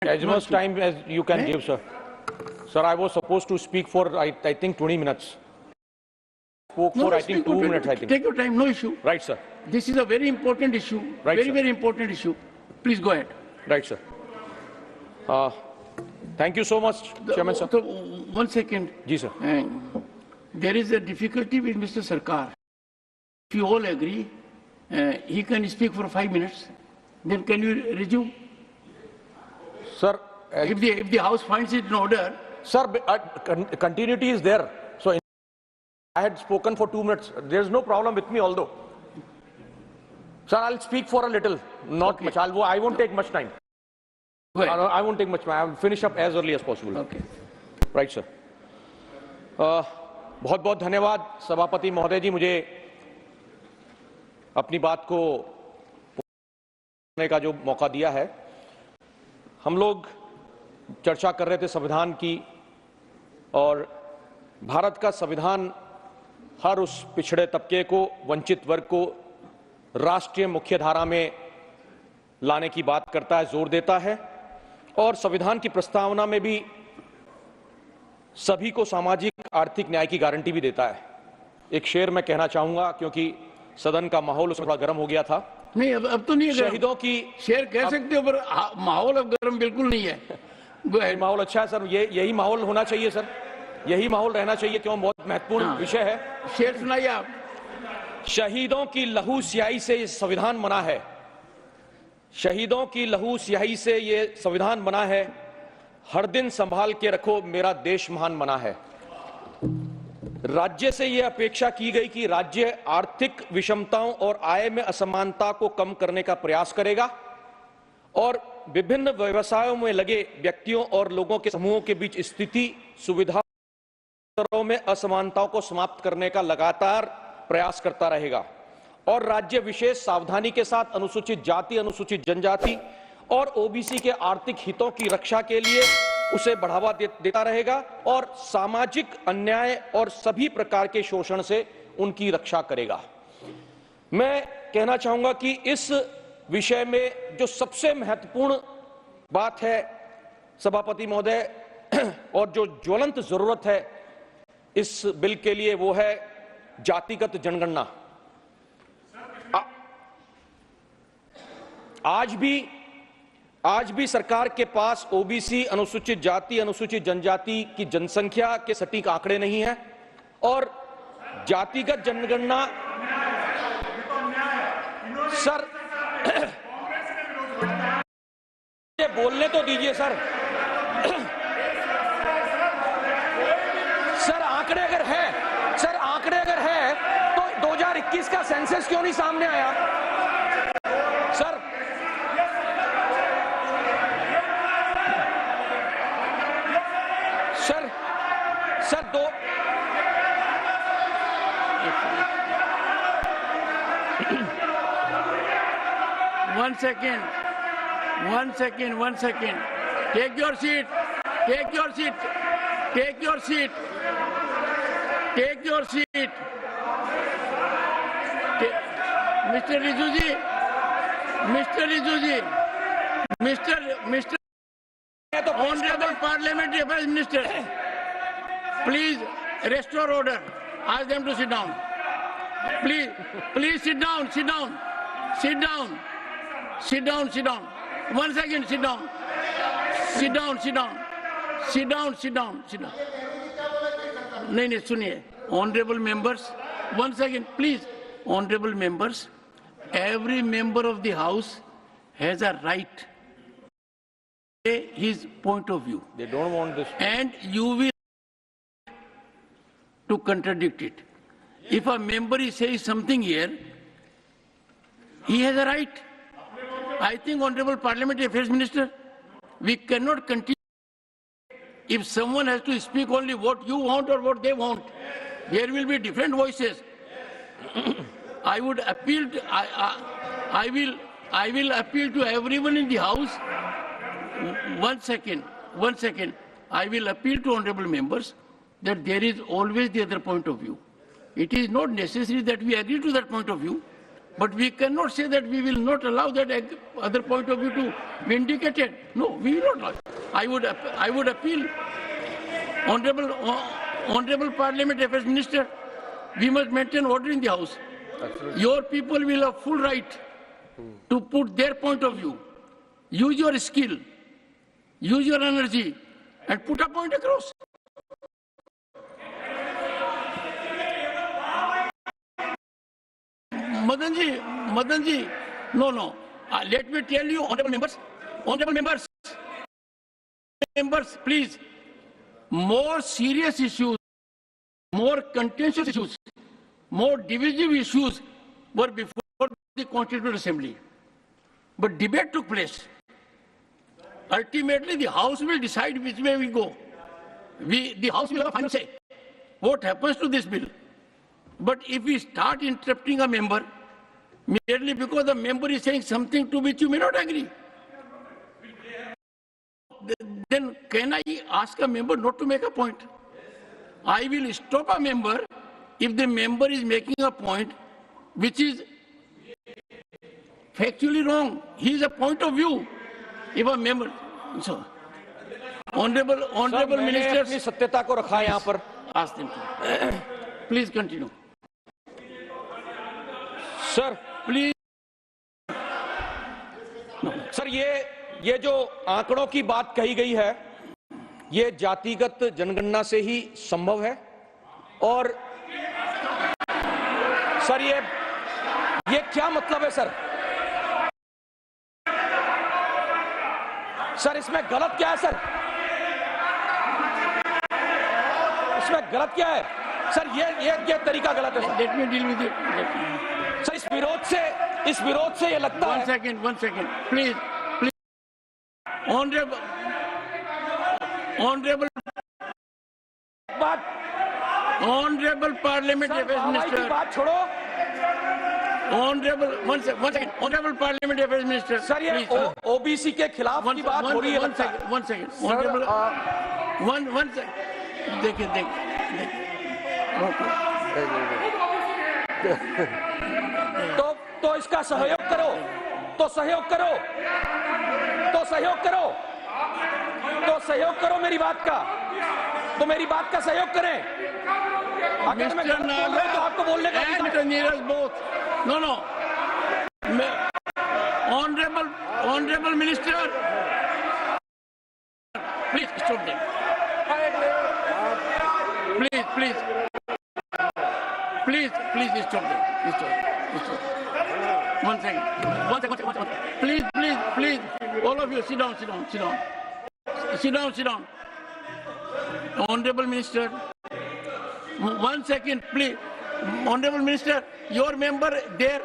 As much time as you can give, sir. Sir, I was supposed to speak for, I think, 20 minutes. Spoke for, I think, 2 minutes, I think. Take your time, no issue. Right, sir. This is a very important issue. Right, very, sir. very important issue. Please go ahead. Right, sir. Thank you so much, Chairman, sir. So, 1 second. Ji, sir. There is a difficulty with Mr. Sarkar. If you all agree, he can speak for 5 minutes. Then can you resume? Sir, If the House finds it in order. sir, continuity is there. So, I had spoken for 2 minutes. There is no problem with me, although. Sir, I'll speak for a little, not much. I won't take much time. Go ahead. I won't take much time. I will finish up as early as possible. Okay. Right sir. बहुत बहुत धन्यवाद सभापति महोदय जी, मुझे अपनी बात को कहने का जो मौका दिया है। हम लोग चर्चा कर रहे थे संविधान की, और भारत का संविधान हर उस पिछड़े तबके को, वंचित वर्ग को राष्ट्रीय मुख्यधारा में लाने की बात करता है, जोर देता है, और संविधान की प्रस्तावना में भी सभी को सामाजिक आर्थिक न्याय की गारंटी भी देता है। एक शेर मैं कहना चाहूंगा, क्योंकि सदन का माहौल उसमें थोड़ा गर्म हो गया था। नहीं, अब तो नहीं है। शहीदों की शेर कह सकते हो, पर माहौल अब गर्म बिल्कुल नहीं है। माहौल अच्छा है सर, यही माहौल होना चाहिए सर, यही माहौल रहना चाहिए, क्यों बहुत महत्वपूर्ण विषय है। शेर सुनाइए आप। शहीदों की लहू स्याही से ये संविधान बना है, शहीदों की लहू स्याही से ये संविधान बना है, हर दिन संभाल के रखो मेरा देश महान बना है। राज्य से यह अपेक्षा की गई कि राज्य आर्थिक विषमताओं और आय में असमानता को कम करने का प्रयास करेगा और विभिन्न व्यवसायों में लगे व्यक्तियों और लोगों के समूहों के बीच स्थिति सुविधाओं में असमानताओं को समाप्त करने का लगातार प्रयास करता रहेगा, और राज्य विशेष सावधानी के साथ अनुसूचित जाति, अनुसूचित जनजाति और ओबीसी के आर्थिक हितों की रक्षा के लिए उसे बढ़ावा देता रहेगा और सामाजिक अन्याय और सभी प्रकार के शोषण से उनकी रक्षा करेगा। मैं कहना चाहूंगा कि इस विषय में जो सबसे महत्वपूर्ण बात है सभापति महोदय, और जो ज्वलंत जरूरत है इस बिल के लिए, वो है जातिगत जनगणना। आज भी सरकार के पास ओबीसी, अनुसूचित जाति, अनुसूचित जनजाति की जनसंख्या के सटीक आंकड़े नहीं है, और जातिगत जनगणना सर बोलने तो दीजिए सर। सर आंकड़े अगर है तो 2021 का सेंसस क्यों नहीं सामने आया sir? Sir 1 second. Take your seat. Mr. Rijuji, Mr. Honorable Parliamentary Affairs Minister, please restore order. Ask them to sit down. Please sit down. 1 second, sit down. नहीं, सुनिए. Honorable members, 1 second, please. Honorable members, every member of the House has a right to say his point of view. They don't want this. And you will to contradict it. If a member is saying something here, he has a right. I think, Honorable Parliamentary Affairs Minister, we cannot continue if someone has to speak only what you want or what they want. There will be different voices. I would appeal to, I will appeal to everyone in the House. 1 second. I will appeal to honorable members that there is always the other point of view. It is not necessary that we agree to that point of view. But we cannot say that we will not allow that other point of view to be indicated. No, we will not allow. I would appeal, Honorable Parliament Affairs Minister, we must maintain order in the House. Absolutely. Your people will have full right to put their point of view. Use your skill, use your energy, and put a point across. Madanji, no. Let me tell you, honorable members, please. More serious issues, more contentious issues, more divisive issues were before the Constituent Assembly. But debate took place. Ultimately, the House will decide which way we go. The House will have a final say. What happens to this bill? But if we start interrupting a member, merely because the member is saying something to which you may not agree, then can I ask a member not to make a point? I will stop a member if the member is making a point which is factually wrong. He is a point of view. If a member, so honorable ministers, अपनी सत्यता को रखा यहाँ पर. Ask them to. Please continue. Sir, please. Sir, ये जो आंकड़ों की बात कही गई है, ये जातिगत जनगणना से ही संभव है. और सर, ये क्या मतलब है सर? सर, इसमें गलत क्या है सर? इसमें गलत क्या है सर? ये तरीका गलत है sir. Let me deal with it. Sir, इस विरोध से ये लगता है. One second, please. Honorable Parliament Affairs Minister. बात छोड़ो. One second. Honorable Parliament Affairs Minister. Sir, ये ओबीसी के खिलाफ की बात हो रही है. One second. Honorable. One second. देखिए. तो इसका सहयोग करो. तो सहयोग करो मेरी बात का. तो मेरी बात का सहयोग करें. अगर मैं गलत बोल रहा हूं तो आपको बोलने का both. No. Honorable Minister, please stop them. Please stop them. One second. Please. All of you, sit down. Honorable Minister, 1 second, please. Honorable Minister, your member there,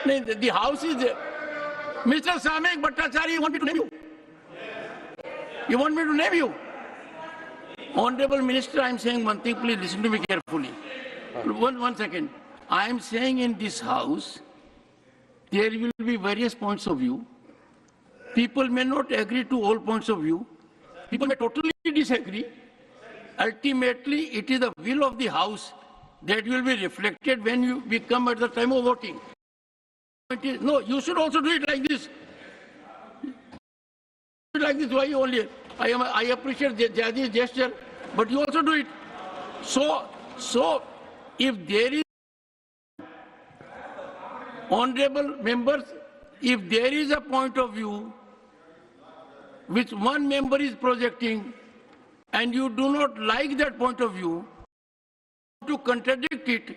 the House is there. Mr. Samek Bhattacharya, you want me to name you? Honorable Minister, I am saying one thing, please listen to me carefully. One second. I am saying in this House, there will be various points of view. People may not agree to all points of view. People may totally disagree. Ultimately, it is the will of the House that will be reflected when we come at the time of voting. No, you should also do it like this. Why only? I appreciate Jayadi's gesture, but you also do it. So if there is, honorable members, if there is a point of view which one member is projecting and you do not like that point of view, to contradict it,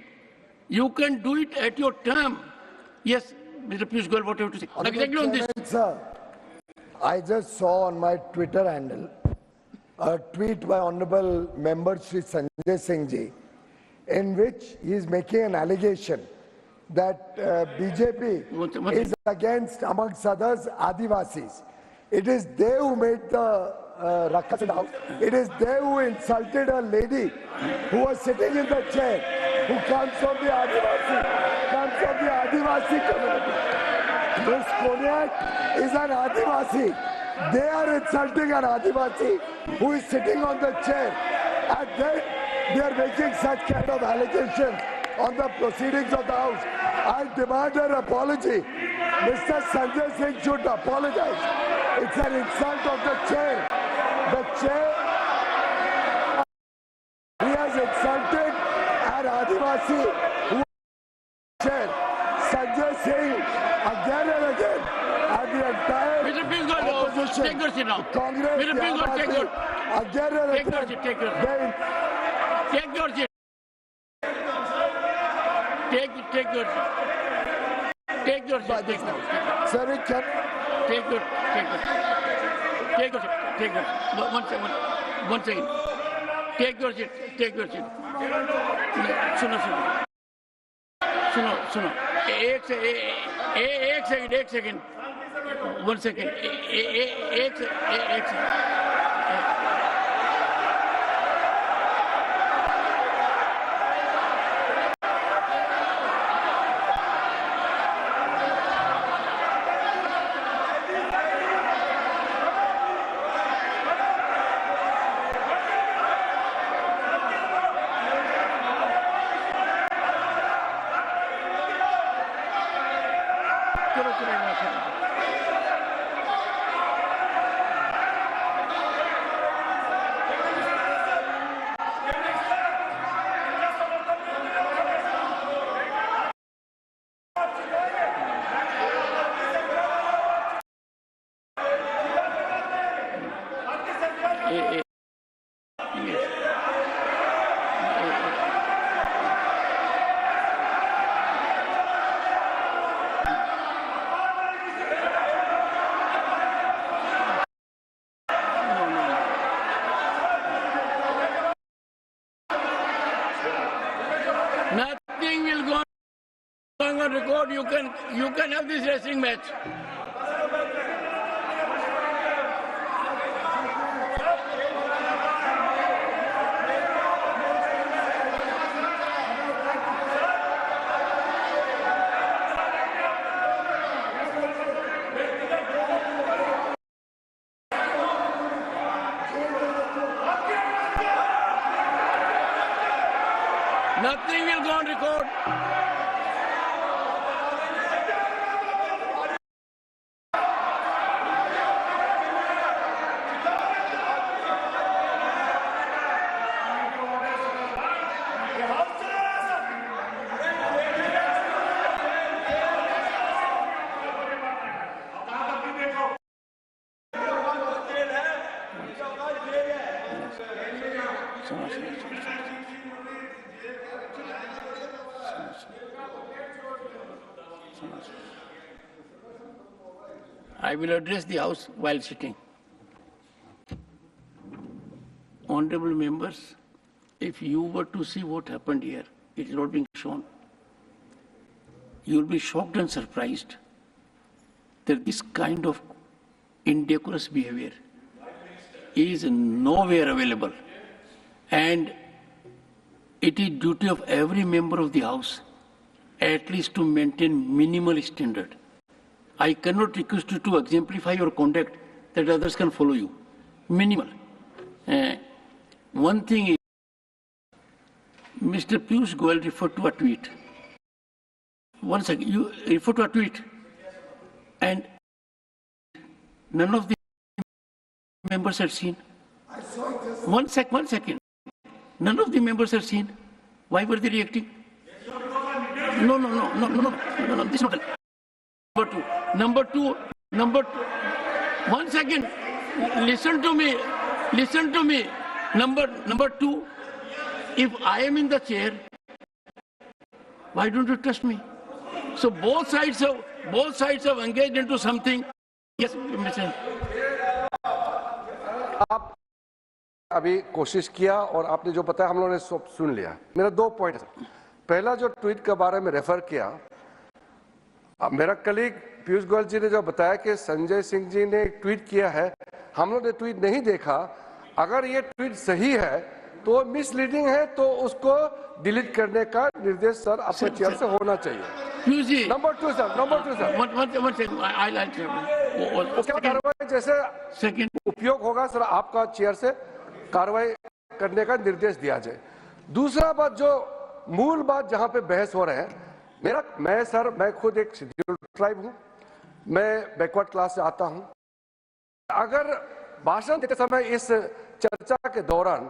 you can do it at your term. Yes, Mr. Piyush Goyal, what do you have to say? Exactly on this. Sir, I just saw on my Twitter handle a tweet by Honorable Member Shri Sanjay Singh ji, in which he is making an allegation that BJP is against, amongst others, Adivasis. It is they who made the ruckus in the house. It is they who insulted a lady who was sitting in the chair, who comes from the Adivasi community. This Konyak is an Adivasi. They are insulting an Adivasi who is sitting on the chair, and then they are making such kind of allegations on the proceedings of the House. I demand an apology. Mr. Sanjay Singh should apologize. It's an insult of the chair. The chair, he has insulted an Adivasi who chair. Sanjay Singh again and again, and the entire Mr. Please go, opposition, take your seat now. Congress, Mr. Please go, take your, again and take your again, seat, take your seat. they Take your seat. Take your seat. Take your seat. Take your seat. Sir, we can. Take your seat. Take your seat. One second. One second. Take your seat. Take your seat. सुनो सुनो सुनो सुनो एक second one second एक second Nothing will go on record. You can have this wrestling match. Nothing will go on record. I will address the House while sitting. Honorable members, if you were to see what happened here, it is not being shown. You will be shocked and surprised that this kind of indecorous behavior is nowhere available. And it is duty of every member of the House at least to maintain minimal standard. I cannot request you to exemplify your conduct that others can follow you. Minimal. One thing is, Mr. Piyush Goyal referred to a tweet. One second, you refer to a tweet, and none of the members had seen. One second. None of the members had seen. Why were they reacting? No. This is not. Number two. One second. Listen to me. Number two. If I am in the chair, why don't you trust me? So both sides have engaged into something. Yes, Mr. आप अभी कोशिश किया और आपने जो बताया हम लोगों ने सब सुन लिया। मेरा 2 पॉइंट है। पहला जो ट्वीट के बारे में रेफर किया, मेरा कलीग पीयूष गोयल जी ने जो बताया कि संजय सिंह जी ने एक ट्वीट किया है, हम लोग ने ट्वीट नहीं देखा। अगर ये ट्वीट सही है तो मिसलीडिंग है, तो उसको डिलीट करने का निर्देश सर आपके चेयर से होना चाहिए। नंबर टू सर क्या कार्रवाई जैसे उपयोग होगा सर, आपका चेयर से कार्रवाई करने का निर्देश दिया जाए। दूसरा बात, जो मूल बात जहां पे बहस हो रहे हैं, मैं खुद एक शेड्यूल्ड ट्राइब हूं, मैं बैकवर्ड क्लास से आता हूं। अगर भाषण देते समय इस चर्चा के दौरान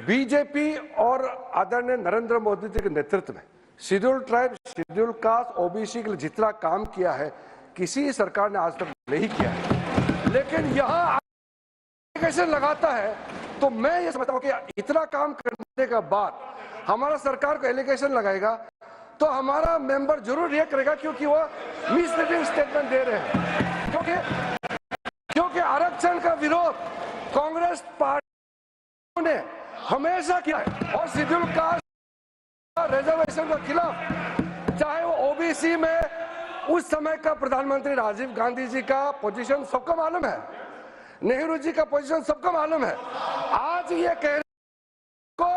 बीजेपी और आदरणीय नरेंद्र मोदी जी के नेतृत्व में scheduled tribe, scheduled caste, OBC के लिए जितना काम किया है किसी सरकार ने आज तक नहीं किया है, लेकिन यहां एलिगेशन लगाता है तो मैं ये समझता हूं कि इतना काम करने के बाद हमारा सरकार को एलिगेशन लगाएगा तो हमारा मेंबर जरूर रिएक्ट करेगा, क्योंकि वो मिसलीडिंग स्टेटमेंट दे रहे हैं। क्योंकि आरक्षण का विरोध कांग्रेस पार्टी ने हमेशा किया है और शेड्यूल कास्ट रिजर्वेशन के खिलाफ, चाहे वो ओबीसी में उस समय का प्रधानमंत्री राजीव गांधी जी का पोजीशन सबको मालूम है, नेहरू जी का पोजीशन सबको मालूम है। आज ये कह को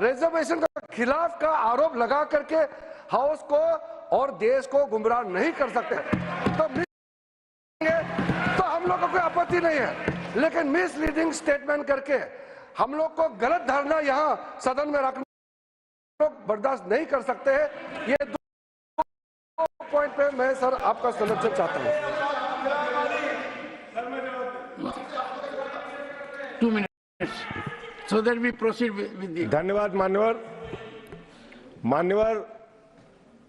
रिजर्वेशन के खिलाफ का आरोप लगा करके हाउस को और देश को गुमराह नहीं कर सकते, तो हम लोगों को कोई आपत्ति नहीं है, लेकिन मिसलीडिंग स्टेटमेंट करके हम लोग को गलत धारणा यहां सदन में रखना लोग बर्दाश्त नहीं कर सकते हैं। ये दो पॉइंट पे मैं सर आपका सलूशन चाहता हूं। 2 minutes so that we proceed with the... धन्यवाद मान्यवर,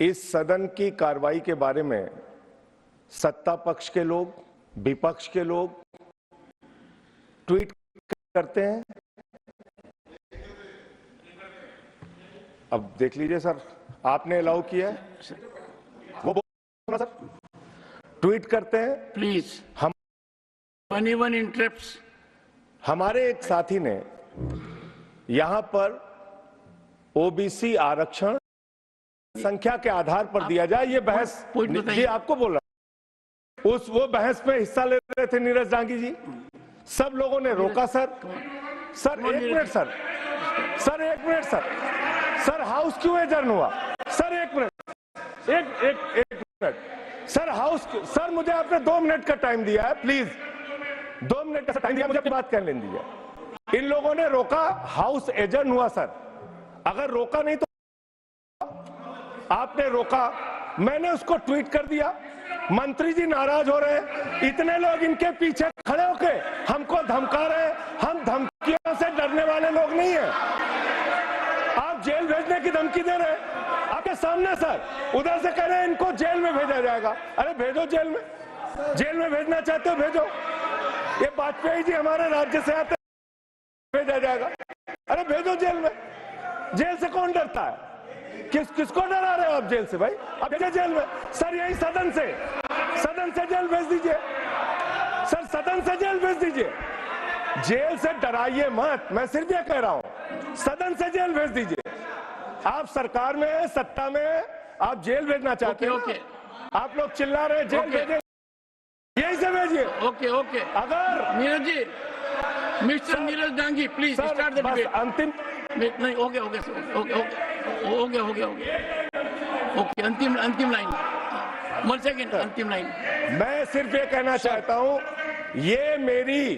इस सदन की कार्रवाई के बारे में सत्ता पक्ष के लोग, विपक्ष के लोग ट्वीट करते हैं। अब देख लीजिए सर, आपने अलाउ किया है, वो बोलो सर, ट्वीट करते हैं। प्लीज, हम anyone interrupts, हमारे एक साथी ने यहां पर ओबीसी आरक्षण संख्या के आधार पर दिया जाए, ये बहस जी आपको बोल रहा, वो बहस में हिस्सा ले रहे थे नीरज डांगी जी, सब लोगों ने रोका। सर एक मिनट सर, हाउस क्यों एडजर्न हुआ? सर एक मिनट सर, हाउस सर, मुझे आपने 2 मिनट का टाइम दिया है, प्लीज 2 मिनट का टाइम दिया, मुझे अपनी बात कहने दीजिए। इन लोगों ने रोका, हाउस एडजर्न हुआ। सर अगर रोका नहीं तो आपने रोका, मैंने उसको ट्वीट कर दिया, मंत्री जी नाराज हो रहे हैं, इतने लोग इनके पीछे खड़े होके हमको धमका रहे हैं, हम धमकियों से डरने वाले लोग नहीं हैं। आप जेल भेजने की धमकी दे रहे हैं आपके सामने। सर उधर से कह रहे हैं इनको जेल में भेजा जाएगा, अरे भेजो जेल में भेजना चाहते हो भेजो। ये वाजपेयी जी हमारे राज्य से आते भेजा जाएगा, अरे भेजो जेल में। जेल से कौन डरता है? किसको डरा रहे हो आप जेल से? भाई अब भेजे जेल में। सर यही सदन से जेल भेज दीजिए सर, सदन से जेल भेज दीजिए, जेल से डराइए मत, मैं सिर्फ ये कह रहा हूं, सदन से जेल भेज दीजिए। आप सरकार में, सत्ता में, आप जेल भेजना चाहते हो। आप लोग चिल्ला रहे हैं जेल भेजे, यही से भेजिए। ओके अगर Neeraj ji, mister Neeraj Dangi, please start the debate. अंतिम नहीं, हो गया ओके, अंतिम लाइन, 1 सेकेंड, अंतिम लाइन। मैं सिर्फ ये कहना चाहता हूं, ये मेरी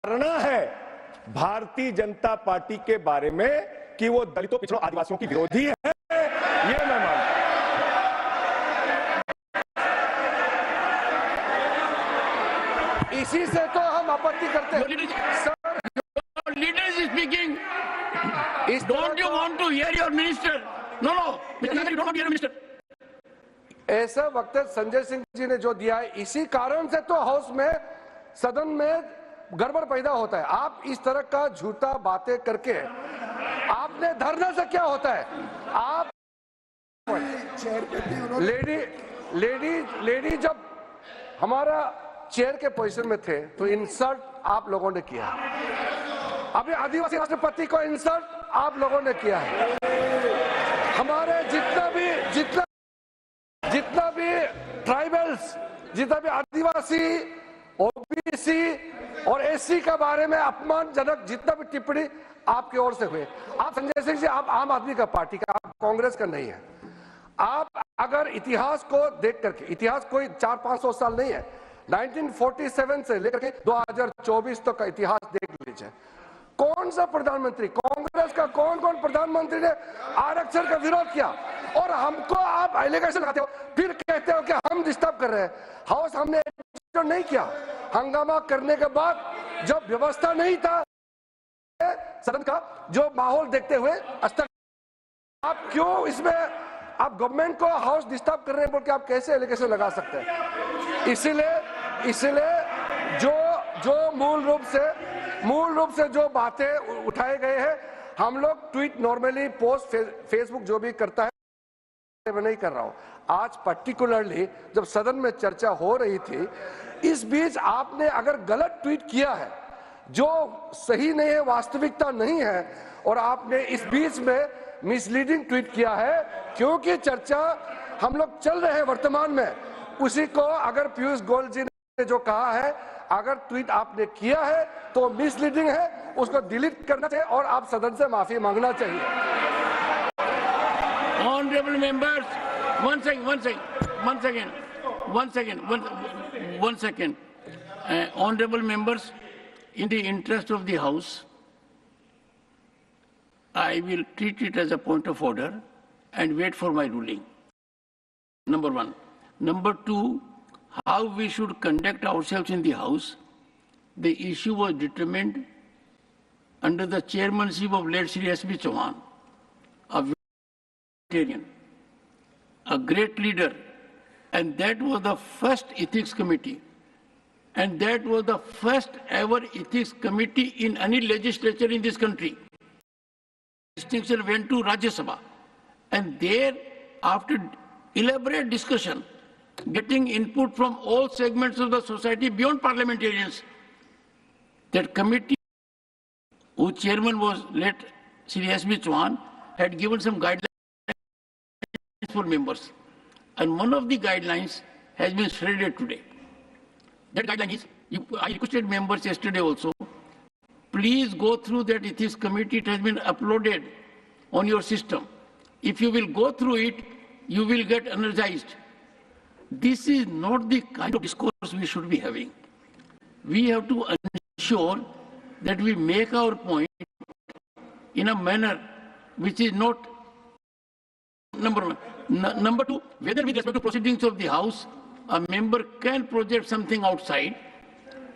धारणा है भारतीय जनता पार्टी के बारे में कि वो दलितों, पिछड़ों, आदिवासियों की विरोधी है, ये मैं मानता हूं। इसी से तो हम आपत्ति करते हैं। Leader is speaking. Don't you want to hear your minister? No, you don't want to hear your minister. ऐसा वक्तव्य संजय सिंह जी ने जो दिया है, इसी कारण से तो हाउस में, सदन में गड़बड़ पैदा होता है। आप इस तरह का झूठा बातें करके आपने धरने से क्या होता है? आप लेडी जब हमारा चेयर के पोजीशन में थे तो इंसल्ट आप लोगों ने किया, अभी आदिवासी राष्ट्रपति को इंसल्ट आप लोगों ने किया है। हमारे जितना भी ट्राइबल्स, जितना भी आदिवासी, ओबीसी और एससी के बारे में अपमानजनक जितना भी टिप्पणी आपकी ओर से हुए, आप संजय सिंह जी, आप आम आदमी का पार्टी का, आप कांग्रेस का नहीं है। आप अगर इतिहास को देख करके, इतिहास कोई 400-500 साल नहीं है, 1947 से लेकर के 2024 तक का इतिहास देख लीजिए, कौन सा प्रधानमंत्री, कांग्रेस का कौन कौन प्रधानमंत्री ने आरक्षण का विरोध किया? और हमको आप एलिगेशन लगाते हो, फिर कहते हो कि हम डिस्टर्ब कर रहे हैं। हाउस हमने नहीं किया। हंगामा करने के बाद जब व्यवस्था नहीं था सदन का, जो माहौल देखते हुए आप क्यों इसमें आप गवर्नमेंट को हाउस डिस्टर्ब कर रहे हैं बोल के आप कैसे एलिगेशन लगा सकते हैं? इसीलिए जो मूल रूप से जो बातें उठाए गए हैं, हम लोग ट्वीट नॉर्मली पोस्ट फेसबुक जो भी करता है मैं नहीं कर रहा हूं। आज पर्टिकुलरली जब सदन में चर्चा हो रही थी, इस बीच आपने अगर गलत ट्वीट किया है जो सही नहीं है, वास्तविकता नहीं है, और आपने इस बीच में मिसलीडिंग ट्वीट किया है, क्योंकि चर्चा हम लोग चल रहे हैं वर्तमान में, उसी को अगर पीयूष गोयल जी ने जो कहा है, अगर ट्वीट आपने किया है तो मिसलीडिंग है, उसको डिलीट करना चाहिए और आप सदन से माफी मांगना चाहिए। Honorable members, one second. Honorable members, in the interest of the House, I will treat it as a point of order and wait for my ruling. Number one. Number two, how we should conduct ourselves in the House. The issue was determined under the chairmanship of late Shri S.B. Chauhan, a vegetarian, a great leader, and that was the first ethics committee. And that was the first ever ethics committee in any legislature in this country. Distinction went to Rajya Sabha. And there, after elaborate discussion, getting input from all segments of the society beyond parliamentarians, that committee, whose chairman was late Shri S.B. Chauhan, had given some guidelines for members. And one of the guidelines has been shredded today. That guideline is, I requested members yesterday also, please go through that ethics committee. It has been uploaded on your system. If you will go through it, you will get energized. This is not the kind of discourse we should be having. We have to ensure that we make our point in a manner which is not, number one. Number two, whether with respect to proceedings of the House, a member can project something outside.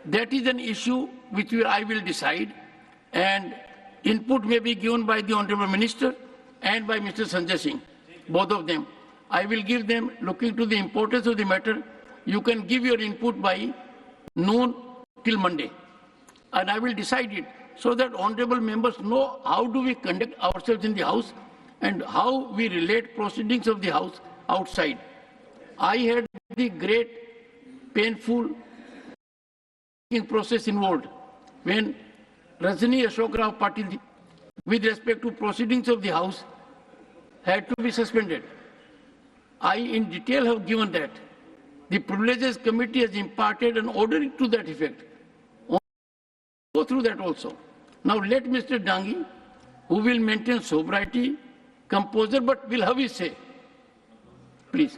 That is an issue which I will decide, and input may be given by the Honorable Minister and by Mr. Sanjay Singh, both of them. I will give them, looking to the importance of the matter, you can give your input by noon till Monday, and I will decide it so that honorable members know how do we conduct ourselves in the House and how we relate proceedings of the House outside. I had the great painful process involved when Rajni Ashok Rao Patil, with respect to proceedings of the House, had to be suspended. I in detail have given that. The Privileges Committee has imparted an order to that effect. Go through that also. Now let Mr. Dangi, who will maintain sobriety, composure, but will have his say. Please.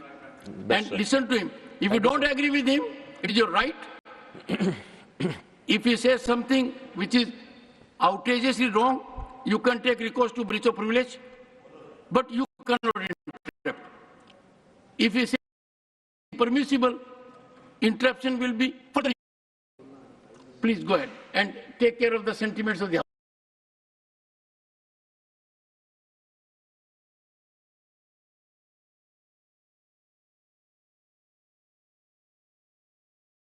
And listen to him. If you don't agree with him, it is your right. If he says something which is outrageously wrong, you can take recourse to breach of privilege, but you cannot interrupt. If he says permissible, interruption will be further. Please go ahead and take care of the sentiments of the House.